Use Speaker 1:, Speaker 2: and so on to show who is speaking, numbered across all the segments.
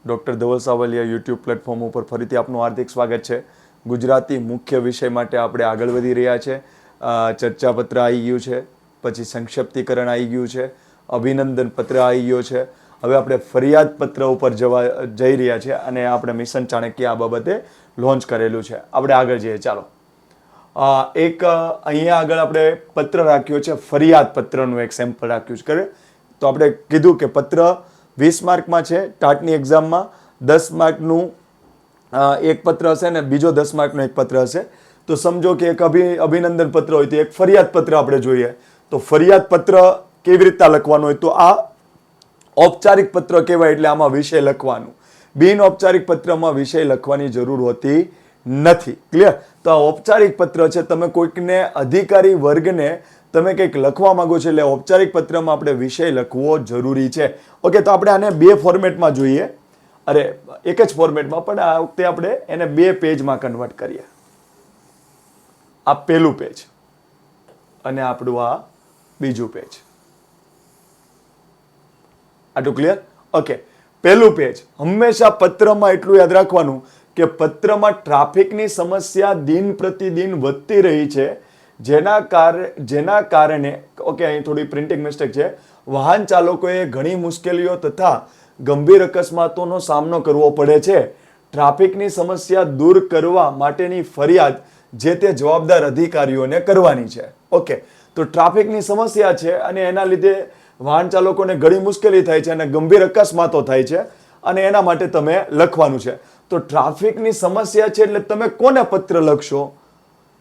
Speaker 1: Doctor Dhaval Savaliya YouTube platform ઉપર ફરીથી આપનું હાર્દિક સ્વાગત છે. ગુજરાતી મુખ્ય વિષય માટે આપણે આગળ વધી રહ્યા છે. ચર્ચાપત્ર આવી ગયું છે, પછી સંક્ષિપ્તીકરણ આવી ગયું છે, અભિનંદન પત્ર આવી ગયો છે. હવે આપણે ફરિયાદ પત્ર ઉપર જઈ રહ્યા છે અને આપણે મિશન ચાણક્ય આ બાબતે લોન્ચ કરેલું છે. આપણે આગળ જઈએ. ચાલો, એક અહીંયા આગળ આપણે પત્ર રાખ્યો છે, ફરિયાદ પત્રનું એક સેમ્પલ રાખ્યું છે. તો આપણે કીધું કે પત્ર 20 માર્કમાં છે. ટાટની એક્ઝામમાં 10 માર્કનું એક પત્ર હશે ને બીજો 10 માર્કનો એક પત્ર હશે. તો સમજો કે એક અભિનંદન પત્ર હોય તો એક ફરિયાદ પત્ર આપણે જોઈએ. તો ફરિયાદ પત્ર કેવી રીતના લખવાનું હોય, તો આ ઔપચારિક પત્ર કહેવાય, એટલે આમાં વિષય લખવાનું. બિન ઔપચારિક પત્રમાં વિષય લખવાની જરૂર હોતી નથી. ક્લિયર? તો આ ઔપચારિક પત્ર છે. તમે કોઈકને અધિકારી વર્ગને તમે કંઈક લખવા માંગો છો એટલે ઔપચારિક પત્રમાં આપણે વિષય લખવો જરૂરી છે. ઓકે, તો આપણે આને બે ફોર્મેટમાં જોઈએ. એક જ ફોર્મેટમાં, પણ આ વખતે આપણે એને બે પેજમાં કન્વર્ટ કરીએ. આ પહેલું પેજ અને આપણું આ બીજું પેજ. આટલું ક્લિયર? ઓકે, પહેલું પેજ. હંમેશા પત્રમાં એટલું યાદ રાખવાનું કે પત્રમાં ટ્રાફિકની સમસ્યા દિન પ્રતિદિન વધતી રહી છે, જેના કારણે ઓકે, અહીં થોડી પ્રિન્ટિંગ મિસ્ટેક છે. વાહન ચાલકોએ ઘણી મુશ્કેલીઓ તથા ગંભીર અકસ્માતોનો સામનો કરવો પડે છે. ટ્રાફિકની સમસ્યા દૂર કરવા માટેની ફરિયાદ જે તે જવાબદાર અધિકારીઓને કરવાની છે. ઓકે, તો ટ્રાફિકની સમસ્યા છે અને એના લીધે વાહન ચાલકોને ઘણી મુશ્કેલી થાય છે અને ગંભીર અકસ્માતો થાય છે અને એના માટે તમે લખવાનું છે. તો ટ્રાફિકની સમસ્યા છે એટલે તમે કોને પત્ર લખશો?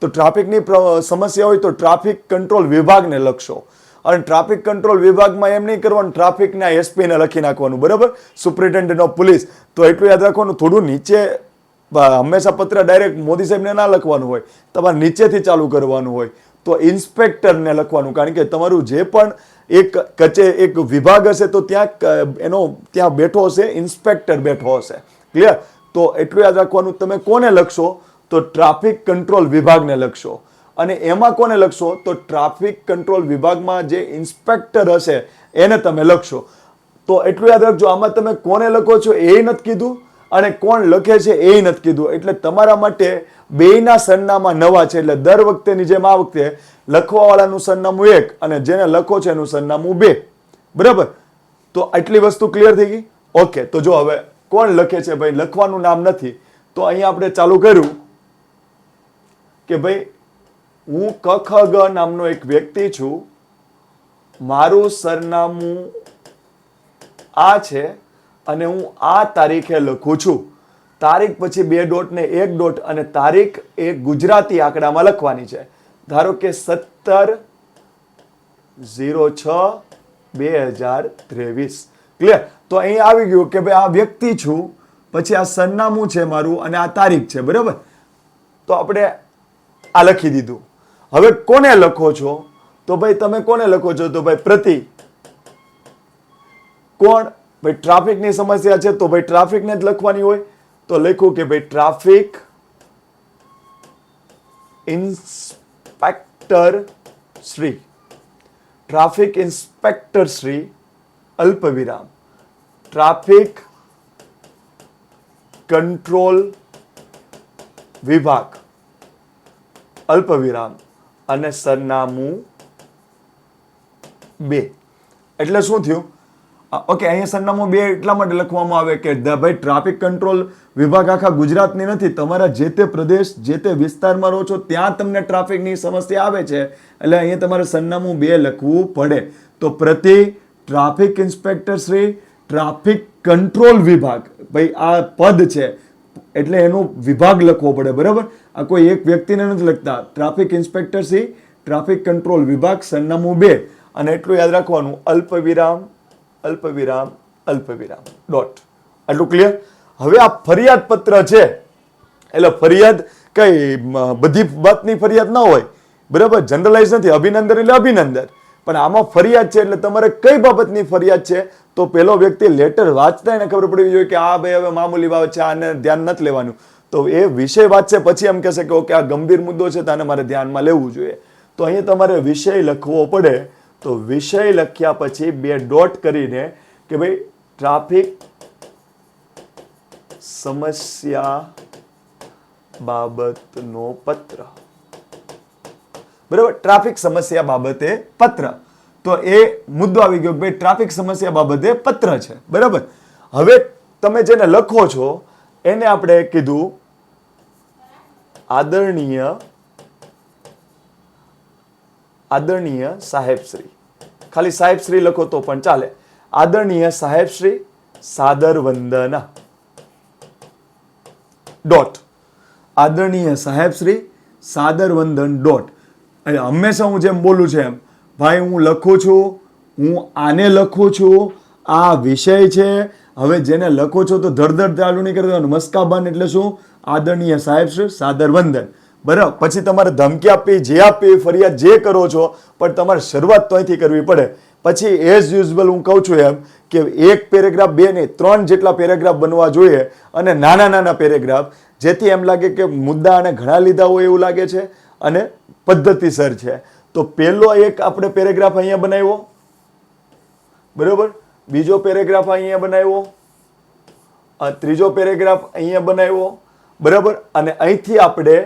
Speaker 1: તો ટ્રાફિકની સમસ્યા હોય તો ટ્રાફિક કંટ્રોલ વિભાગને લખશો. અને ટ્રાફિક કંટ્રોલ વિભાગમાં એમ નહીં કરવાનું, ટ્રાફિકના એસપીને લખી નાખવાનું, બરાબર, સુપ્રિન્ટેન્ડન્ટ ઓફ પોલીસ. તો એટલું યાદ રાખવાનું, થોડું નીચે, હંમેશા પત્ર ડાયરેક્ટ મોદી સાહેબને ના લખવાનું હોય, તમારે નીચેથી ચાલુ કરવાનું હોય. તો ઇન્સ્પેક્ટરને લખવાનું, કારણ કે તમારું જે પણ એક વિભાગ હશે તો ત્યાં બેઠો હશે ઇન્સ્પેક્ટર બેઠો હશે. ક્લિયર? તો એટલું યાદ રાખવાનું, તમે કોને લખશો? તો ટ્રાફિક કંટ્રોલ વિભાગને લખશો. અને એમાં કોને લખશો? તો ટ્રાફિક કંટ્રોલ વિભાગમાં જે ઇન્સ્પેક્ટર હશે એને તમે લખશો. તો એટલું યાદ રાખજો, આમાં તમે કોને લખો છો એ નથી કીધું અને કોણ લખે છે એ નથી કીધું. એટલે તમારા માટે બેયના સરનામા નવા છે. એટલે દર વખતેની જેમ આ વખતે લખવાવાળાનું સરનામું 1 અને જેને લખો છે એનું સરનામું 2. બરાબર? તો આટલી વસ્તુ ક્લિયર થઈ ગઈ? ઓકે, તો જો હવે કોણ લખે છે, ભાઈ લખવાનું નામ નથી. તો અહીંયા આપણે ચાલુ કર્યું કે ભાઈ હું કખગ નામનો એક વ્યક્તિ છું, મારું સરનામું આ છે અને હું આ તારીખે લખું છું. તારીખ પછી 2 ડોટ ને 1 ડોટ અને તારીખ એ ગુજરાતી આંકડામાં લખવાની છે. ધારો કે 17/06/2023. ક્લિયર? તો અહીં આવી ગયું કે ભાઈ આ વ્યક્તિ છું, પછી આ સરનામું છે મારું અને આ તારીખ છે. બરાબર? તો આપણે આ લખી દીધું. હવે કોને લખો છો? તો ભાઈ તમે કોને લખો છો? તો ભાઈ પ્રતિ. કોણ? ભાઈ ટ્રાફિકની સમસ્યા છે તો ભાઈ ટ્રાફિકને જ લખવાની હોય. તો લખ્યું કે ભાઈ traffic inspector Shri, traffic inspector Shri અલ્પવિરામ, ટ્રાફિક કંટ્રોલ વિભાગ અલ્પવિરામ અને સરનામું 2. એટલે શું થયું? ઓકે, અહીંયા સરનામું 2 એટલા માટે લખવામાં આવે કે ભાઈ ટ્રાફિક કંટ્રોલ વિભાગ આખા ગુજરાતની નથી, તમારા જે તે પ્રદેશ, જે તે વિસ્તારમાં રહો છો ત્યાં તમને ટ્રાફિકની સમસ્યા આવે છે, એટલે અહીંયા તમારે સરનામું 2 લખવું પડે. તો પ્રતિ traffic inspector Shri traffic control વિભાગ, ભાઈ આ પદ છે એટલે એનો વિભાગ લખવો પડે. બરાબર? આ કોઈ એક વ્યક્તિને નથી લખતા. Traffic inspector Shri traffic control વિભાગ, સરનામું 2 અને એટલું યાદ રાખવાનું, અલ્પવિરામ અલ્પવિરામ અલ્પવિરામ ડોટ. આટલું ક્લિયર? હવે આ ફરિયાદ પત્ર છે એટલે ફરિયાદ કઈ બધી વાતની ફરિયાદ ના હોય. બરાબર? જનરલાઇઝ નથી. અભિનંદન એટલે અભિનંદન, પણ આમાં ફરિયાદ છે એટલે તમારે કઈ બાબતની ફરિયાદ છે? તો પેલો વ્યક્તિ લેટર વાંચતા એને ખબર પડવી જોઈએ કે આ ભાઈ હવે મામૂલી બાબત છે, આને ધ્યાન નથી લેવાનું. તો એ વિષય વાંચશે પછી એમ કહેશે કે ઓકે આ ગંભીર મુદ્દો છે તો આને મારે ધ્યાનમાં લેવું જોઈએ. તો અહીં તમારે વિષય લખવો પડે. તો વિષય લખ્યા પછી 2 ડોટ કરીને કે ભાઈ ટ્રાફિક સમસ્યા બાબતનો પત્ર. બરાબર, ટ્રાફિક સમસ્યા બાબતે પત્ર. તો એ મુદ્દો આવી ગયો કે ભાઈ ટ્રાફિક સમસ્યા બાબતે પત્ર છે. બરાબર, હવે તમે જેને લખો છો એને આપણે કીધું આદરણીય સાહેબશ્રી. ખાલી સાહેબશ્રી લખો તો પણ ચાલે. આદરણીય સાહેબશ્રી, સાદર વંદના. ડોટ. આદરણીય સાહેબશ્રી, સાદર વંદન ડોટ. એટલે હંમેશા હું જેમ બોલું છું એમ, ભાઈ હું લખું છું, હું આને લખું છું, આ વિષય છે. હવે જેને લખો છો તો ધડધડ ચાલુ નહીં કરી દેવાનું. મસ્કાબન એટલે શું? આદરણીય સાહેબશ્રી, સાદર વંદન. બરાબર, પછી તમારે ધમકી આપવી, જે આપવી, ફરિયાદ જે કરો છો, પણ તમારે શરૂઆત તો અહીંથી કરવી પડે. પછી એઝ યુઝ્યુઅલ હું કહું છું એમ કે એક પેરેગ્રાફ, 2 નહીં 3 જેટલા પેરેગ્રાફ બનવા જોઈએ, અને નાના નાના પેરેગ્રાફ, જેથી એમ લાગે કે મુદ્દા અને ઘણા લીધા હોય એવું લાગે છે અને પદ્ધતિસર છે. તો પહેલો એક આપણે પેરેગ્રાફ અહીંયા બનાવ્યો, બરોબર, બીજો પેરેગ્રાફ અહીંયા બનાવ્યો, ત્રીજો પેરેગ્રાફ અહીંયા બનાવ્યો, બરાબર, અને અહીંથી આપણે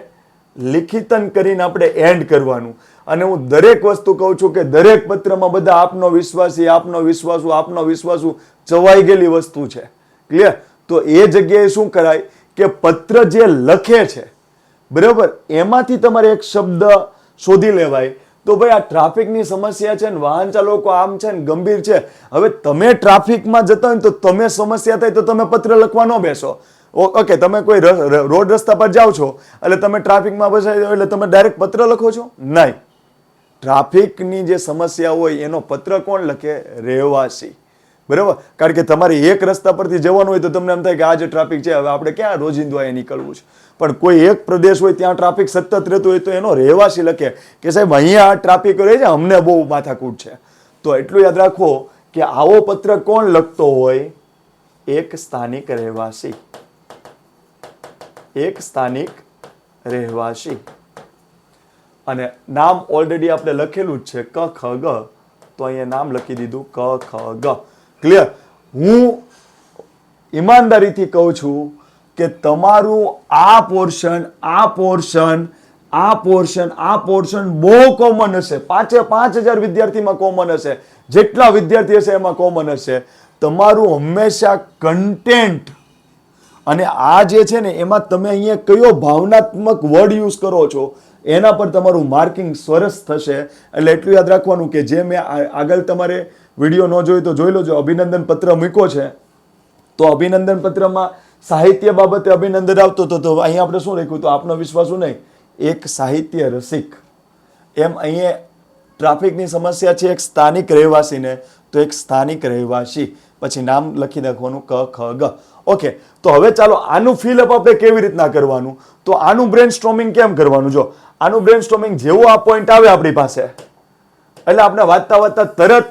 Speaker 1: લિખિતન કરીને આપણે એન્ડ કરવાનું. અને હું દરેક વસ્તુ કહું છું કે દરેક પત્રમાં બધા આપનો વિશ્વાસી, આપનો વિશ્વાસુ, આપનો વિશ્વાસુ ચવાઈ ગયેલી વસ્તુ છે. ક્લિયર? તો એ જગ્યાએ શું કરાય કે પત્ર જે લખે છે, બરાબર, એમાંથી તમારે એક શબ્દ શોધી લેવાય. તો ભાઈ આ ટ્રાફિકની સમસ્યા છે ને, વાહન ચાલકો આમ છે ને, ગંભીર છે. હવે તમે ટ્રાફિકમાં જતા હોય તો તમે સમસ્યા થાય તો તમે પત્ર લખવા ન બેસો. ઓકે, તમે કોઈ રોડ રસ્તા પર જાઓ છો એટલે તમે ટ્રાફિકમાં ફસાઈ જાઓ એટલે તમે ડાયરેક્ટ પત્ર લખો છો? નહીં. ટ્રાફિકની જે સમસ્યા હોય એનો પત્ર કોણ લખે? રહેવાસી. બરાબર, કારણ કે તમારે એક રસ્તા પરથી જવાનું હોય તો તમને એમ થાય કે આ જે ટ્રાફિક છે, હવે આપણે ક્યાં રોજિંદુ અહીંયા નીકળવું છે. પણ કોઈ એક પ્રદેશ હોય ત્યાં ટ્રાફિક સતત રહેતું હોય તો એનો રહેવાસી લખે કે સાહેબ અહીંયા ટ્રાફિક રહે છે, અમને બહુ માથાકૂટ છે. તો એટલું યાદ રાખો કે આવો પત્ર કોણ લખતો હોય? એક સ્થાનિક રહેવાસી. એક સ્થાનિક રહેવાસી. અને નામ ઓલરેડી આપણે લખેલું જ છે, ક ખ ગ. તો અહીંયા નામ લખી દીધું, ક ખ ગ. ક્લિયર? હું ઈમાનદારીથી કહું છું કે તમારું આ પોર્શન બહુ કોમન હશે. 5,000 વિદ્યાર્થીમાં કોમન હશે. જેટલા વિદ્યાર્થી હશે એમાં કોમન હશે. તમારું હંમેશા કન્ટેન્ટ અને આ જે છે ને એમાં તમે અહીંયા કયો ભાવનાત્મક વર્ડ યુઝ કરો છો એના પર તમારું માર્કિંગ સરસ થશે. એટલે એટલું યાદ રાખવાનું કે જે મેં આગળ તમારે વિડીયો ન જોઈ તો જોઈ લોજો. અભિનંદન પત્ર મૂક્યો છે તો અભિનંદન પત્રમાં સાહિત્ય બાબતે અભિનંદન આવતો હતો, તો અહીંયા આપણે શું લખ્યું? તો આપનો વિશ્વાસુ નહીં, એક સાહિત્ય રસિક. એમ અહીંયા ટ્રાફિકની સમસ્યા છે એક સ્થાનિક રહેવાસીને, તો એક સ્થાનિક રહેવાસી. પછી નામ લખી નાખવાનું, ક ખ ગ. ઓકે, તો હવે ચાલો આનું ફિલઅપ આપણે કેવી રીતના કરવાનું? તો આનું બ્રેન સ્ટ્રોમિંગ કેમ કરવાનું? જો આનું બ્રેન સ્ટ્રોમિંગ જેવો આ પોઈન્ટ આવે આપણી પાસે એટલે આપણે વાંચતા વાંચતા તરત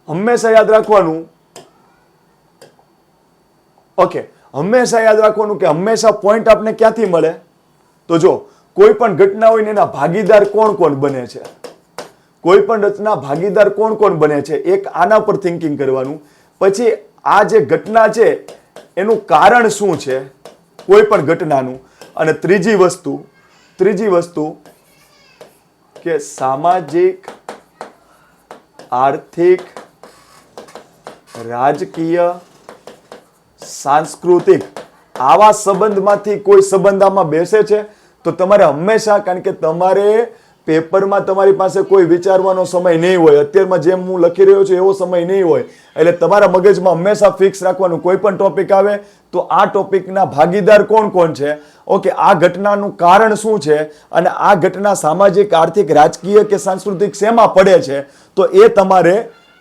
Speaker 1: હંમેશા યાદ રાખવાનું, ઓકે, હંમેશા યાદ રાખવાનું કે હંમેશા પોઈન્ટ આપને ક્યાંથી મળે? તો જો કોઈ પણ ઘટના હોય ને એના ભાગીદાર કોણ કોણ બને છે, કોઈ પણ રચના ભાગીદાર કોણ કોણ બને છે, એક આના પર થિંકિંગ કરવાનું. પછી આ જે ઘટના છે એનું કારણ શું છે કોઈ પણ ઘટનાનું. અને ત્રીજી વસ્તુ કે સામાજિક, આર્થિક, રાજકીય, સાંસ્કૃતિક આવા સંબંધમાંથી કોઈ સંબંધ આમાં બેસે છે તો તમારે હંમેશા, કારણ કે તમારે પેપરમાં તમારી પાસે કોઈ વિચારવાનો સમય નહીં હોય, અત્યારમાં જેમ હું લખી રહ્યો છું એવો સમય નહીં હોય, એટલે તમારા મગજમાં હંમેશા ફિક્સ રાખવાનું કોઈ પણ ટોપિક આવે તો આ ટોપિકના ભાગીદાર કોણ કોણ છે, ઓકે, આ ઘટનાનું કારણ શું છે અને આ ઘટના સામાજિક, આર્થિક, રાજકીય કે સાંસ્કૃતિક શેમાં પડે છે તો એ તમારે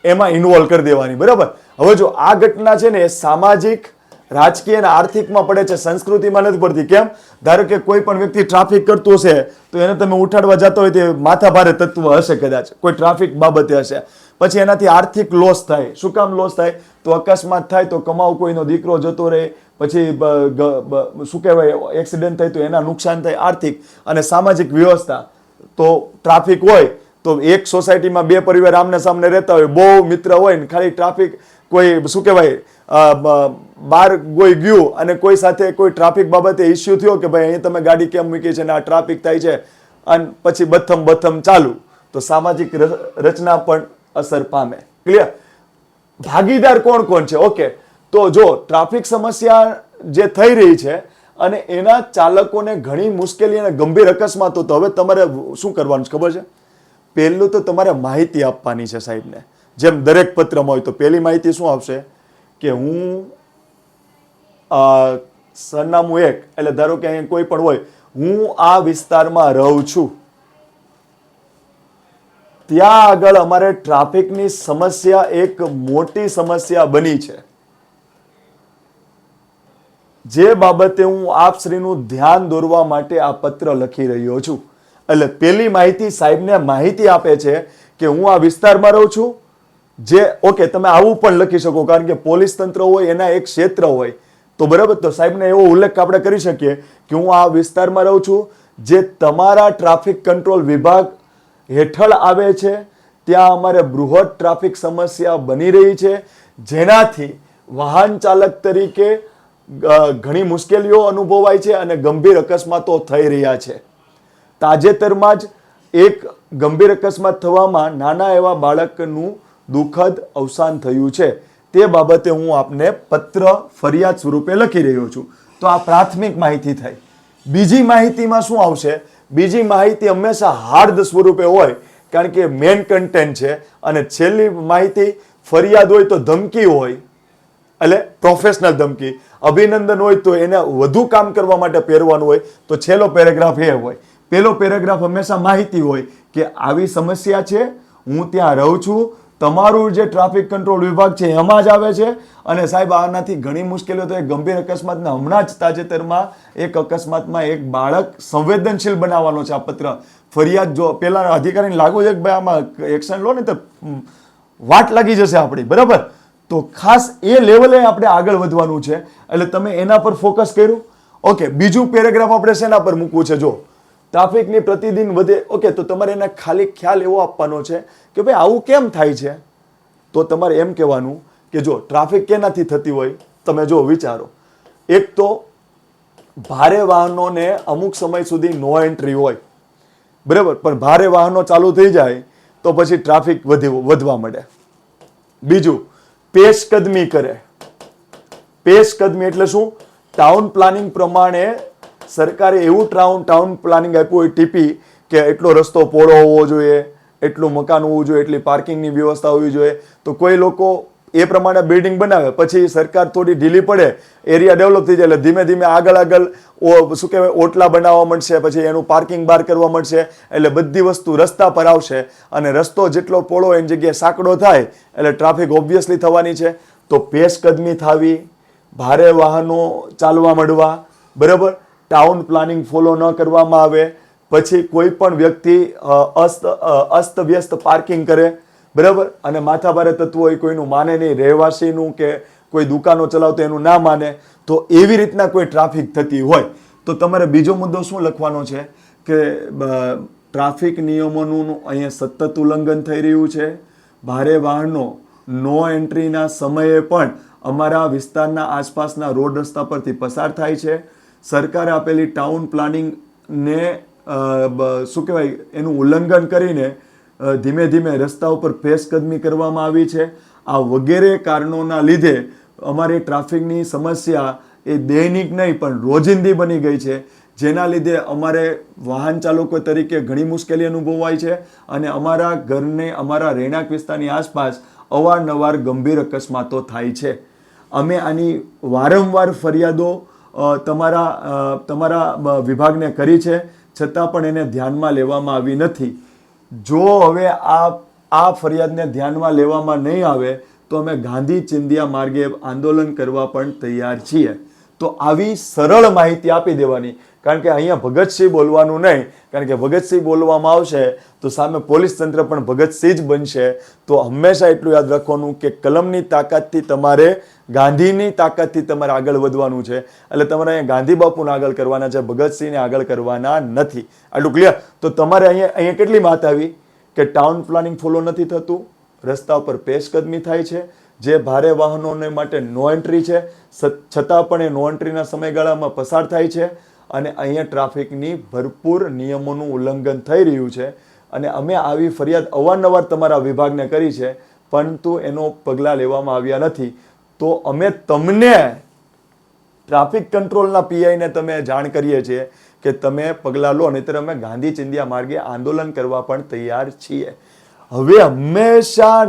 Speaker 1: એમાં ઇન્વોલ્વ કરી દેવાની. બરાબર? હવે જો આ ઘટના છે ને એ સામાજિક, રાજકીય અને આર્થિકમાં પડે છે, સંસ્કૃતિમાં નથી પડતી. કેમ? ધારો કે કોઈ પણ વ્યક્તિ ટ્રાફિક કરતો હશે તો એને તમે ઉઠાડવા જતો હોય તે માથાભારે તત્વ હશે, કદાચ કોઈ ટ્રાફિક બાબતે હશે. પછી એનાથી આર્થિક લોસ થાય. શું કામ લોસ થાય? તો અકસ્માત થાય તો કમાવ કોઈનો દીકરો જતો રહે, પછી શું કહેવાય એક્સિડન્ટ થાય તો એના નુકસાન થાય, આર્થિક. અને સામાજિક વ્યવસ્થા તો ટ્રાફિક હોય તો એક સોસાયટીમાં બે પરિવાર આમને સામને રહેતા હોય, બહુ મિત્ર હોય ને ખાલી ટ્રાફિક કોઈ શું કહેવાય બહાર કોઈ ગયું અને કોઈ સાથે કોઈ ટ્રાફિક બાબતે ઇસ્યુ થયો કે ભાઈ અહીં તમે ગાડી કેમ મૂકી છે ને આ ટ્રાફિક થાય છે અને પછી બથમ ચાલુ, તો સામાજિક રચના પણ અસર પામે. ક્લિયર? ભાગીદાર કોણ કોણ છે? ઓકે, તો જો ટ્રાફિક સમસ્યા જે થઈ રહી છે અને એના ચાલકોને ઘણી મુશ્કેલી અને ગંભીર અકસ્માતો, તો હવે તમારે શું કરવાનું છે ખબર છે? પહેલું તો તમારે માહિતી આપવાની છે સાહેબને, જેમ દરેક પત્રમાં હોય. તો પહેલી માહિતી શું આવશે કે હું સરનામું 1, એટલે ધારો કે અહીંયા કોઈ પણ હોય, હું આ વિસ્તારમાં રહું છું, ત્યાં આગળ અમારે ટ્રાફિકની સમસ્યા એક મોટી સમસ્યા બની છે, જે બાબતે હું આપશ્રીનું ધ્યાન દોરવા માટે આ પત્ર લખી રહ્યો છું. એટલે પેલી માહિતી સાહેબને માહિતી આપે છે કે હું આ વિસ્તારમાં રહું છું. જે ઓકે, તમે આવું પણ લખી શકો, કારણ કે પોલીસ તંત્ર હોય એના એક ક્ષેત્ર હોય, તો બરાબર, તો સાહેબને એવો ઉલ્લેખ આપણે કરી શકીએ કે હું આ વિસ્તારમાં રહું છું, જે તમારા ટ્રાફિક કંટ્રોલ વિભાગ હેઠળ આવે છે. ત્યાં અમારે બૃહદ ટ્રાફિક સમસ્યા બની રહી છે, જેનાથી વાહન ચાલક તરીકે ઘણી મુશ્કેલીઓ અનુભવાય છે અને ગંભીર અકસ્માતો થઈ રહ્યા છે. તાજેતરમાં જ એક ગંભીર અકસ્માત થવામાં નાના એવા બાળકનું દુઃખદ અવસાન થયું છે. તે બાબતે હું આપને પત્ર ફરિયાદ સ્વરૂપે લખી રહ્યો છું. તો આ પ્રાથમિક માહિતી થઈ. બીજી માહિતીમાં શું આવશે? બીજી માહિતી હંમેશા હાર્દ સ્વરૂપે હોય, કારણ કે મેન કન્ટેન્ટ છે. અને છેલ્લી માહિતી ફરિયાદ હોય તો ધમકી હોય, એટલે પ્રોફેશનલ ધમકી. અભિનંદન હોય તો એને વધુ કામ કરવા માટે પહેરવાનું હોય, તો છેલ્લો પેરેગ્રાફ એ હોય. પેલો પેરેગ્રાફ હંમેશા માહિતી હોય કે આવી સમસ્યા છે, હું ત્યાં રહું છું, તમારું જે ટ્રાફિક કંટ્રોલ વિભાગ છે એમાં જ આવે છે, અને સાહેબ આનાથી ઘણી મુશ્કેલીઓ તો ગંભીર અકસ્માતના હમણાં જ તાજેતરમાં એક અકસ્માતમાં એક બાળક સંવેદનશીલ બનાવવાનો છે. આ પત્ર ફરિયાદ જો પેલા અધિકારીને લાગુ છે કે ભાઈ આમાં એક્શન લો ને તો વાટ લાગી જશે આપણી, બરાબર? તો ખાસ એ લેવલે આપણે આગળ વધવાનું છે, એટલે તમે એના પર ફોકસ કર્યું. ઓકે, બીજું પેરેગ્રાફ આપણે શેના પર મૂકવું છે? જો ટ્રાફિકની પ્રતિદિન વધે, ઓકે, તો તમારે એને ખાલી ખ્યાલ એવો આપવાનો છે કે ભાઈ આવું કેમ થાય છે. તો તમારે એમ કહેવાનું કે જો ટ્રાફિક કેનાથી થતી હોય, તમે જો વિચારો, એક તો ભારે વાહનોને અમુક સમય સુધી નો એન્ટ્રી હોય, બરાબર, પણ ભારે વાહનો ચાલુ થઈ જાય તો પછી ટ્રાફિક વધવા માંડે. બીજું, પેશકદમી કરે. પેશકદમી એટલે શું? ટાઉન પ્લાનિંગ પ્રમાણે સરકારે એવું ટાઉન પ્લાનિંગ આપ્યું હોય, ટીપી, કે એટલો રસ્તો પહોળો હોવો જોઈએ, એટલું મકાન હોવું જોઈએ, એટલી પાર્કિંગની વ્યવસ્થા હોવી જોઈએ. તો કોઈ લોકો એ પ્રમાણે બિલ્ડિંગ બનાવે, પછી સરકાર થોડી ઢીલી પડે, એરિયા ડેવલપ થઈ જાય, એટલે ધીમે ધીમે આગળ શું કહેવાય, ઓટલા બનાવવા મળશે, પછી એનું પાર્કિંગ બહાર કરવા મળશે, એટલે બધી વસ્તુ રસ્તા પર આવશે. અને રસ્તો જેટલો પહોળો એની જગ્યાએ સાંકડો થાય એટલે ટ્રાફિક ઓબ્વિયસલી થવાની છે. તો પેશકદમી થવી, ભારે વાહનો ચાલવા માંડવા, બરાબર, ટાઉન પ્લાનિંગ ફોલો ન કરવામાં આવે, પછી કોઈ પણ વ્યક્તિ અસ્તવ્યસ્ત પાર્કિંગ કરે, બરાબર, અને માથાભારે તત્વો હોય, કોઈનું માને નહીં, રહેવાસીનું કે કોઈ દુકાનો ચલાવતો એનું ના માને, તો એવી રીતના કોઈ ટ્રાફિક થતી હોય તો તમારે બીજો મુદ્દો શું લખવાનો છે કે ટ્રાફિક નિયમોનું અહીંયા સતત ઉલ્લંઘન થઈ રહ્યું છે. ભારે વાહનો નો એન્ટ્રીના સમયે પણ અમારા વિસ્તારના આસપાસના રોડ રસ્તા પરથી પસાર થાય છે. સરકારે આપેલી ટાઉન પ્લાનિંગને શું કહેવાય, એનું ઉલ્લંઘન કરીને ધીમે ધીમે રસ્તા ઉપર પેશકદમી કરવામાં આવી છે. આ વગેરે કારણોના લીધે અમારી ટ્રાફિકની સમસ્યા એ દૈનિક નહીં પણ રોજિંદી બની ગઈ છે, જેના લીધે અમારે વાહન ચાલકો તરીકે ઘણી મુશ્કેલી અનુભવાય છે અને અમારા ઘરને, અમારા રહેણાંક વિસ્તારની આસપાસ અવારનવાર ગંભીર અકસ્માતો થાય છે. અમે આની વારંવાર ફરિયાદો તમારા વિભાગને કરી છે, છતાં પણ એને ધ્યાનમાં લેવામાં આવી નથી. જો હવે આ ફરિયાદને ધ્યાનમાં લેવામાં નહીં આવે તો અમે ગાંધી ચિંધ્યા માર્ગે આંદોલન કરવા પણ તૈયાર છીએ. તો આવી સરળ માહિતી આપી દેવાની, કારણ કે અહીંયા ભગતસિંહ બોલવાનું નહીં, કારણ કે ભગતસિંહ બોલવામાં આવશે તો સામે પોલીસ તંત્ર પણ ભગતસિંહ જ બનશે. તો હંમેશા એટલું યાદ રાખવાનું કે કલમની તાકાતથી તમારે, ગાંધીની તાકાતથી તમારે આગળ વધવાનું છે. એટલે તમારે અહીંયા ગાંધી બાપુને આગળ કરવાના છે, ભગતસિંહને આગળ કરવાના નથી. આટલું ક્લિયર? તો તમારે અહીંયા કેટલી વાત આવી કે ટાઉન પ્લાનિંગ ફોલો નથી થતું, રસ્તા ઉપર પેશકદમી થાય છે, જે ભારે વાહનોને માટે નો એન્ટ્રી છે, છતાં પણ એ નો એન્ટ્રીના સમયગાળામાં પસાર થાય છે અને અહીંયા ટ્રાફિકની ભરપૂર નિયમોનું ઉલ્લંઘન થઈ રહ્યું છે. અને અમે આવી ફરિયાદ અવારનવાર તમારા વિભાગને કરી છે, પરંતુ એનો પગલાં લેવામાં આવ્યા નથી. તો અમે તમને ટ્રાફિક કંટ્રોલના પીઆઈને તમે જાણ કરીએ છીએ કે તમે પગલાં લો, નહીંતર અમે ગાંધી ચિંધ્યા માર્ગે આંદોલન કરવા પણ તૈયાર છીએ. હવે હંમેશા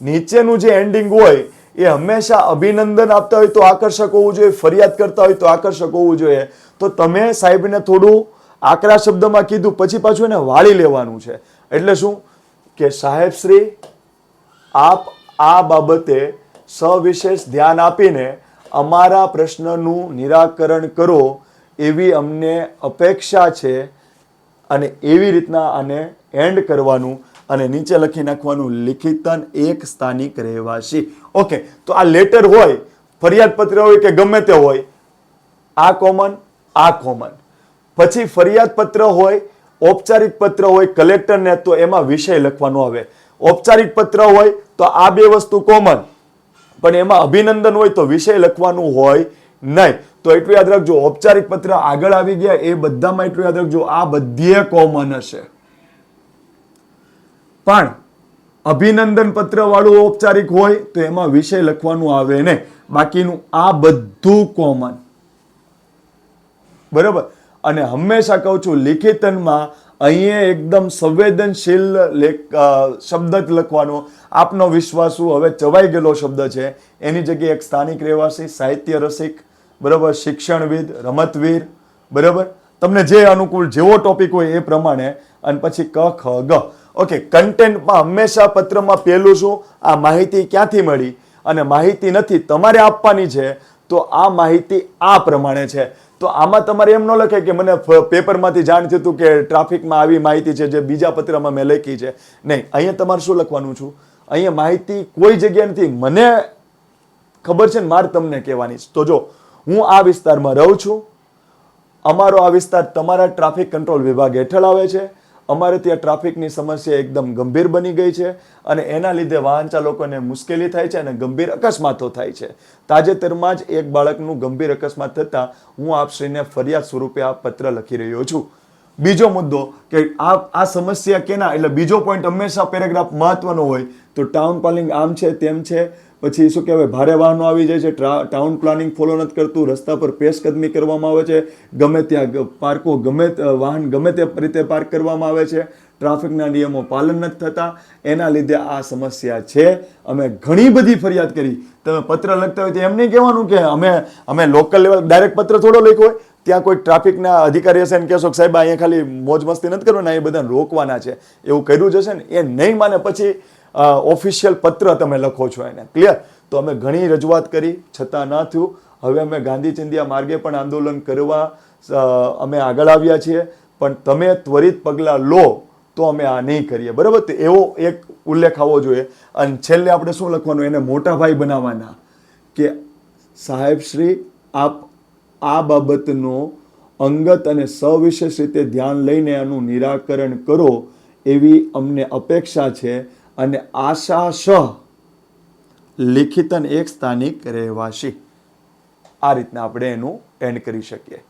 Speaker 1: નીચેનું જે એન્ડિંગ હોય એ હંમેશા અભિનંદન આપતા હોય તો આકર્ષક હોવું જોઈએ, ફરિયાદ કરતા હોય તો આકર્ષક હોવું જોઈએ. તો તમે સાહેબને થોડું આકરા શબ્દમાં કીધું, પછી પાછું એને વાળી લેવાનું છે. એટલે શું કે સાહેબ શ્રી, આપ આ બાબતે સવિશેષ ધ્યાન આપીને અમારા પ્રશ્નનું નિરાકરણ કરો એવી અમને અપેક્ષા છે. અને એવી રીતના આને એન્ડ કરવાનું અને નીચે લખી નાખવાનું, લિખિતન એક સ્થાનિક રહેવાસી. ઓકે, તો આ લેટર હોય, ફરિયાદ પત્ર હોય કે ગમે તે હોય, આ કોમન, આ કોમન. પછી ફરિયાદ પત્ર હોય, ઔપચારિક પત્ર હોય કલેક્ટરને, તો એમાં વિષય લખવાનો આવે. ઔપચારિક પત્ર હોય તો આ બે વસ્તુ કોમન, પણ એમાં અભિનંદન હોય તો વિષય લખવાનું હોય નહીં. તો એટલું યાદ રાખજો, ઔપચારિક પત્ર આગળ આવી ગયા એ બધામાં એટલું યાદ રાખજો, આ બધે કોમન હશે. પણ અભિનંદન પત્ર વાળું ઔપચારિક હોય તો એમાં વિષય લખવાનું આવે નહીં, બાકીનું આ બધું કોમન. બરાબર. અને હંમેશા કહું છું, લિખિતનમાં અહીંયા એકદમ સંવેદનશીલ શબ્દ જ લખવાનો. આપનો વિશ્વાસુ હવે ચવાઈ ગયેલો શબ્દ છે, એની જગ્યાએ એક સ્થાનિક રહેવાસી, સાહિત્ય રસિક, બરાબર, શિક્ષણવિદ, રમતવીર, બરાબર, તમને જે અનુકૂળ જેવો ટોપિક હોય એ પ્રમાણે. અને પછી ક ખ ગ. ઓકે, કન્ટેન્ટમાં હંમેશા પત્રમાં પહેલું શું, આ માહિતી ક્યાંથી મળી, અને માહિતી નથી તમારે આપવાની છે તો આ માહિતી આ પ્રમાણે છે. તો આમાં તમારે એમ ન લખે કે મને પેપરમાંથી જાણ થયું હતું કે ટ્રાફિકમાં આવી માહિતી છે જે બીજા પત્રમાં મેં લખી છે. નહીં, અહીંયા તમારે શું લખવાનું છું, અહીંયા માહિતી કોઈ જગ્યાએ નથી, મને ખબર છે ને મારે તમને કહેવાની. તો જો હું આ વિસ્તારમાં રહું છું, અમારો આ વિસ્તાર તમારા ટ્રાફિક કંટ્રોલ વિભાગ હેઠળ આવે છે. અમારે ત્યાં ટ્રાફિકની સમસ્યા એકદમ ગંભીર બની ગઈ છે અને એના લીધે વાહન ચાલકોને મુશ્કેલી થાય છે અને ગંભીર અકસ્માતો થાય છે. તાજેતરમાં જ એક બાળકનું ગંભીર અકસ્માત થતાં હું આપશ્રીને ફરિયાદ સ્વરૂપે આ પત્ર લખી રહ્યો છું. બીજો મુદ્દો કે આ સમસ્યા કેના, એટલે બીજો પોઈન્ટ હંમેશા પેરેગ્રાફ મહત્વનો હોય. તો ટાઉન પ્લાનિંગ આમ છે તેમ છે, પછી શું કહેવાય, ભારે વાહનો આવી જાય છે, ટાઉન પ્લાનિંગ ફોલો નથી કરતું, રસ્તા પર પેશકદમી કરવામાં આવે છે, ગમે ત્યાં પાર્કો વાહન ગમે તે રીતે પાર્ક કરવામાં આવે છે, ટ્રાફિકના નિયમો પાલન નથી થતા, એના લીધે આ સમસ્યા છે. અમે ઘણી બધી ફરિયાદ કરી. તમે પત્ર લખતા હોય તો એમ નહીં કહેવાનું કે અમે લોકલ લેવલ ડાયરેક્ટ પત્ર થોડો લખ્યો હોય, ત્યાં કોઈ ટ્રાફિકના અધિકારી હશે ને કહેશો કે સાહેબ અહીંયા ખાલી મોજ મસ્તી નથી કરવાના, એ બધાને રોકવાના છે, એવું કર્યું જશે ને, એ નહીં માને પછી ઓફિશિયલ પત્ર તમે લખો છો એને. ક્લિયર? તો અમે ઘણી રજૂઆત કરી છતાં ન થયું. હવે અમે ગાંધી ચિંધ્યા માર્ગે પણ આંદોલન કરવા અમે આગળ આવ્યા છીએ, પણ તમે ત્વરિત પગલાં લો તો અમે આ નહીં કરીએ. બરાબર? તો એવો એક ઉલ્લેખ આવવો જોઈએ. અને છેલ્લે આપણે શું લખવાનું, એને મોટા ભાઈ બનાવવાના કે સાહેબ શ્રી, આપ આ બાબતનો અંગત અને સવિશેષ રીતે ધ્યાન લઈને આનું નિરાકરણ કરો એવી અમને અપેક્ષા છે. અને આશા લિખિતન એક સ્થાનિક રહેવાસી. આ રીતના આપણે એનું એન્ડ કરી શકીએ.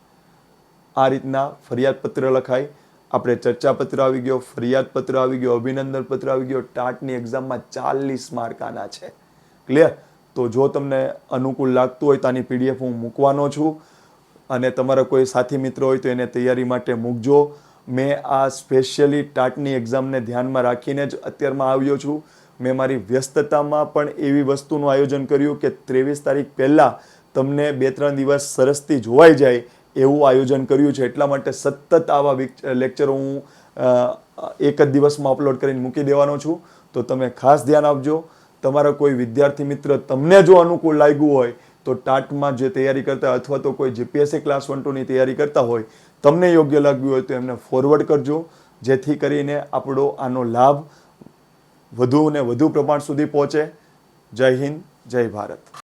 Speaker 1: આ રીતના ફરિયાદ પત્ર લખાય. આપણે ચર્ચા પત્ર આવી ગયો, ફરિયાદ પત્ર આવી ગયો, અભિનંદન પત્ર આવી ગયો. ટાટની એક્ઝામમાં 40 માર્ક આના છે. ક્લિયર? તો જો તમને અનુકૂળ લાગતું હોય તો આની પીડીએફ હું મૂકવાનો છું, અને તમારા કોઈ સાથી મિત્રો હોય તો એને તૈયારી માટે મૂકજો. મેં આ સ્પેશિયલી ટાટની એક્ઝામને ધ્યાનમાં રાખીને જ અત્યારમાં આવ્યો છું. મેં મારી વ્યસ્તતામાં પણ એવી વસ્તુનું આયોજન કર્યું કે 23 તારીખ પહેલાં તમને 2-3 દિવસ સરસથી જોવાઈ જાય એવું આયોજન કર્યું છે. એટલા માટે સતત આવા લેક્ચરો હું એક જ દિવસમાં અપલોડ કરીને મૂકી દેવાનો છું. તો તમે ખાસ ધ્યાન આપજો. તમારા કોઈ વિદ્યાર્થી મિત્ર તમને જો અનુકૂળ લાગ્યું હોય તો ટાટમાં જે તૈયારી કરતા અથવા તો કોઈ જીપીએસસી ક્લાસ 1-2ની તૈયારી કરતા હોય, તમને યોગ્ય લાગ્યું હોય તો એમને ફોરવર્ડ કરજો, જેથી કરીને આપણો આનો લાભ વધુ ને વધુ પ્રમાણ સુધી પહોંચે. જય હિન્દ, જય ભારત.